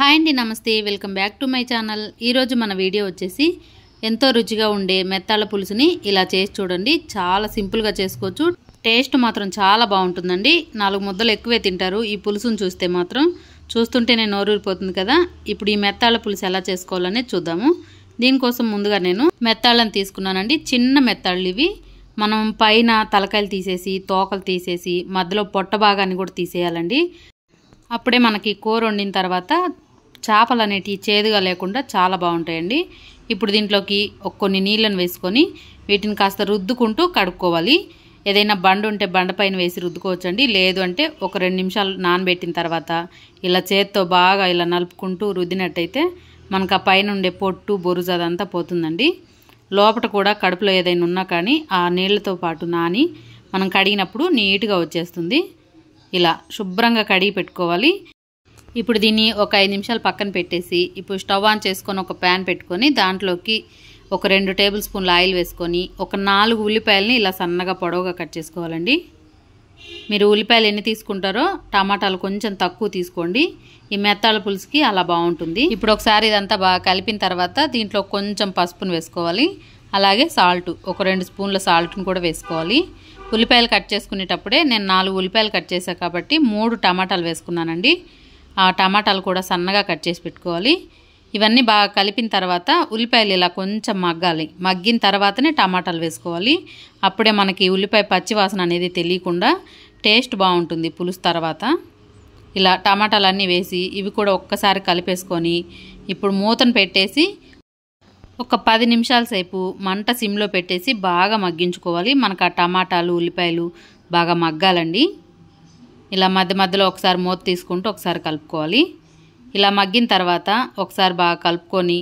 Hi అండి, నమస్తే. Welcome back to my channel. ఈరోజు మన వీడియో వచ్చేసి ఎంతో రుచిగా ఉండే మెత్తాళ్ళ పులుసుని ఇలా చేసి చూడండి. చాలా సింపుల్గా చేసుకోవచ్చు. టేస్ట్ మాత్రం చాలా బాగుంటుందండి. 4 ముద్దలు ఎక్కువే తింటారు ఈ పులుసుని చూస్తే మాత్రం. చూస్తుంటేనే నోరూరిపోతుంది కదా. ఇప్పుడు ఈ మెత్తాళ్ళ పులుసు ఎలా చేసుకోవాలనే చూద్దాము. దీనికోసం ముందుగా నేను మెత్తాళ్ళని తీసుకున్నానండి. చిన్న మెత్తాళ్ళు ఇవి. మనం పైన తలకాయలు తీసేసి తోకలు తీసేసి మధ్యలో పొట్ట భాగాన్ని కూడా తీసేయాలండి. అప్పుడే మనకి కూర వండిన తర్వాత చేపలు అనేటివి చేదుగా లేకుండా చాలా బాగుంటాయండి. ఇప్పుడు దీంట్లోకి కొన్ని నీళ్ళని వేసుకొని వీటిని కాస్త రుద్దుకుంటూ కడుక్కోవాలి. ఏదైనా బండ ఉంటే బండ పైన వేసి రుద్దుకోవచ్చండి. లేదు అంటే ఒక 2 నిమిషాలు నానబెట్టిన తర్వాత ఇలా చేత్తో బాగా ఇలా నలుపుకుంటూ రుద్దినట్టయితే మనకు ఆ పైన ఉండే పొట్టు బొరుజు అదంతా పోతుందండి. లోపల కూడా కడుపులో ఏదైనా ఉన్నా కానీ ఆ నీళ్ళతో పాటు నాని మనం కడిగినప్పుడు నీట్గా వచ్చేస్తుంది. ఇలా శుభ్రంగా కడిగి పెట్టుకోవాలి. ఇప్పుడు దీన్ని ఒక 5 నిమిషాలు పక్కన పెట్టేసి ఇప్పుడు స్టవ్ ఆన్ చేసుకొని ఒక ప్యాన్ పెట్టుకొని దాంట్లోకి ఒక 2 టేబుల్ స్పూన్ల ఆయిల్ వేసుకొని ఒక 4 ఉల్లిపాయలని ఇలా సన్నగా పొడవుగా కట్ చేసుకోవాలండి. మీరు ఉల్లిపాయలు ఎన్ని తీసుకుంటారో టమాటాలు కొంచెం తక్కువ తీసుకోండి. ఈ మెత్తాళ్ళ పులుసుకి అలా బాగుంటుంది. ఇప్పుడు ఒకసారి ఇదంతా బాగా కలిపిన తర్వాత దీంట్లో కొంచెం పసుపును వేసుకోవాలి. అలాగే సాల్ట్ ఒక 2 స్పూన్ల సాల్ట్ని కూడా వేసుకోవాలి. ఉల్లిపాయలు కట్ చేసుకునేటప్పుడే నేను 4 ఉల్లిపాయలు కట్ చేశాను కాబట్టి 3 టమాటాలు వేసుకున్నానండి. ఆ టమాటాలు కూడా సన్నగా కట్ చేసి పెట్టుకోవాలి. ఇవన్నీ బాగా కలిపిన తర్వాత ఉల్లిపాయలు ఇలా కొంచెం మగ్గాలి. మగ్గిన తర్వాతనే టమాటాలు వేసుకోవాలి. అప్పుడే మనకి ఉల్లిపాయ పచ్చివాసన అనేది తెలియకుండా టేస్ట్ బాగుంటుంది పులుసు తర్వాత. ఇలా టమాటాలన్నీ వేసి ఇవి కూడా ఒక్కసారి కలిపేసుకొని ఇప్పుడు మూతను పెట్టేసి ఒక 10 నిమిషాల సేపు మంట సిమ్లో పెట్టేసి బాగా మగ్గించుకోవాలి. మనకు ఆ టమాటాలు ఉల్లిపాయలు బాగా మగ్గాలండి. ఇలా మధ్య మధ్యలో ఒకసారి మూత తీసుకుంటూ ఒకసారి కలుపుకోవాలి. ఇలా మగ్గిన తర్వాత ఒకసారి బాగా కలుపుకొని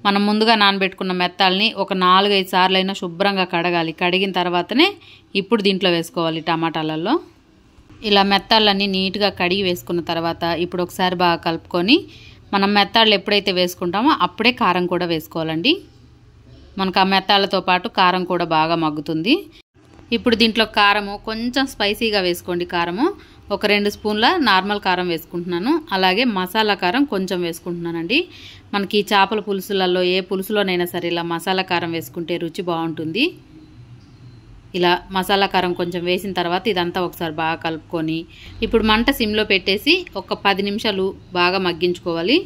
మనం ముందుగా నానబెట్టుకున్న మెత్తాలని ఒక 4-5 సార్లు అయినా శుభ్రంగా కడగాలి. కడిగిన తర్వాతనే ఇప్పుడు దీంట్లో వేసుకోవాలి టమాటాలలో. ఇలా మెత్తాలన్నీ నీట్గా కడిగి వేసుకున్న తర్వాత ఇప్పుడు ఒకసారి బాగా కలుపుకొని మనం మెత్తాళ్ళు ఎప్పుడైతే వేసుకుంటామో అప్పుడే కారం కూడా వేసుకోవాలండి. మనకు ఆ మెత్తాళ్ళతో పాటు కారం కూడా బాగా మగ్గుతుంది. ఇప్పుడు దీంట్లో కారము కొంచెం స్పైసీగా వేసుకోండి. కారము ఒక 2 స్పూన్ల నార్మల్ కారం వేసుకుంటున్నాను. అలాగే మసాలా కారం కొంచెం వేసుకుంటున్నానండి. మనకి చేపల పులుసులలో ఏ పులుసులోనైనా సరే ఇలా మసాలా కారం వేసుకుంటే రుచి బాగుంటుంది. ఇలా మసాలా కారం కొంచెం వేసిన తర్వాత ఇదంతా ఒకసారి బాగా కలుపుకొని ఇప్పుడు మంట సిమ్లో పెట్టేసి ఒక 10 నిమిషాలు బాగా మగ్గించుకోవాలి.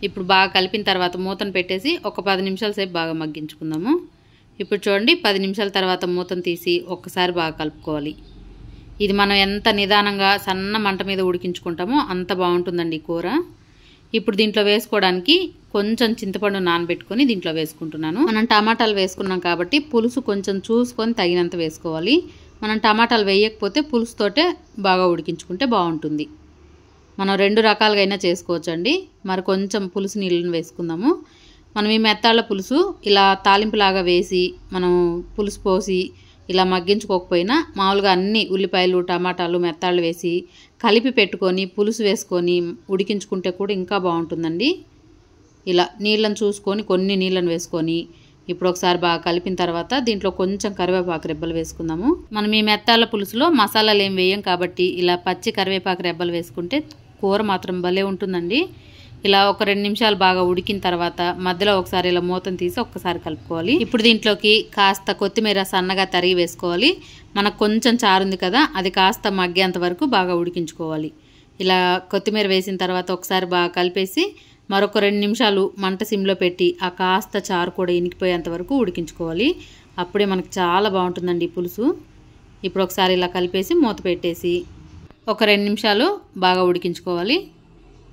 ఇప్పుడు బాగా కలిపిన తర్వాత మూతను పెట్టేసి ఒక 10 నిమిషాల సేపు బాగా మగ్గించుకుందాము. ఇప్పుడు చూడండి 10 నిమిషాల తర్వాత మూతను తీసి ఒక్కసారి బాగా కలుపుకోవాలి. ఇది మనం ఎంత నిదానంగా సన్న మంట మీద ఉడికించుకుంటామో అంత బాగుంటుందండి ఈ కూర. ఇప్పుడు దీంట్లో వేసుకోవడానికి కొంచెం చింతపండు నానబెట్టుకొని దీంట్లో వేసుకుంటున్నాను. మనం టమాటాలు వేసుకున్నాం కాబట్టి పులుసు కొంచెం చూసుకొని తగినంత వేసుకోవాలి. మనం టమాటాలు వేయకపోతే పులుసుతోటే బాగా ఉడికించుకుంటే బాగుంటుంది. మనం 2 రకాలుగా అయినా చేసుకోవచ్చండి. మరి కొంచెం పులుసు నీళ్ళని వేసుకుందాము. మనం ఈ మెత్తాళ్ళ పులుసు ఇలా తాలింపులాగా వేసి మనం పులుసు పోసి ఇలా మగ్గించుకోకపోయినా మామూలుగా అన్ని ఉల్లిపాయలు టమాటాలు మెత్తాళ్ళు వేసి కలిపి పెట్టుకొని పులుసు వేసుకొని ఉడికించుకుంటే కూడా ఇంకా బాగుంటుందండి. ఇలా నీళ్ళని చూసుకొని కొన్ని నీళ్ళని వేసుకొని ఇప్పుడు ఒకసారి బాగా కలిపిన తర్వాత దీంట్లో కొంచెం కరివేపాకు రెబ్బలు వేసుకుందాము. మనం ఈ మెత్తాళ్ళ పులుసులో మసాలాలు ఏం వేయం కాబట్టి ఇలా పచ్చి కరివేపాకు రెబ్బలు వేసుకుంటే కూర మాత్రం భలే ఉంటుందండి. ఇలా ఒక 2 నిమిషాలు బాగా ఉడికిన తర్వాత మధ్యలో ఒకసారి ఇలా మూతను తీసి ఒక్కసారి కలుపుకోవాలి. ఇప్పుడు దీంట్లోకి కాస్త కొత్తిమీర సన్నగా తరిగి వేసుకోవాలి. మనకు కొంచెం చారుంది కదా, అది కాస్త మగ్గేంత వరకు బాగా ఉడికించుకోవాలి. ఇలా కొత్తిమీర వేసిన తర్వాత ఒకసారి బాగా కలిపేసి మరొక 2 నిమిషాలు మంట సిమ్లో పెట్టి ఆ కాస్త చారు కూడా ఇనికిపోయేంత వరకు ఉడికించుకోవాలి. అప్పుడే మనకు చాలా బాగుంటుందండి ఈ పులుసు. ఇప్పుడు ఒకసారి ఇలా కలిపేసి మూత పెట్టేసి ఒక 2 నిమిషాలు బాగా ఉడికించుకోవాలి.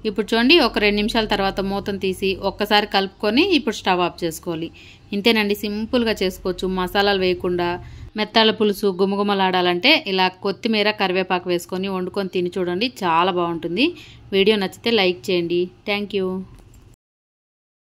ఇప్పుడు చూడండి ఒక 2 నిమిషాల తర్వాత మూతను తీసి ఒక్కసారి కలుపుకొని ఇప్పుడు స్టవ్ ఆఫ్ చేసుకోవాలి. ఇంతేనండి, సింపుల్గా చేసుకోవచ్చు. మసాలాలు వేయకుండా మెత్తాళ్ళ పులుసు గుమగుమలాడాలంటే ఇలా కొత్తిమీర కరివేపాకు వేసుకొని వండుకొని తిని చూడండి, చాలా బాగుంటుంది. వీడియో నచ్చితే లైక్ చేయండి. Thank you.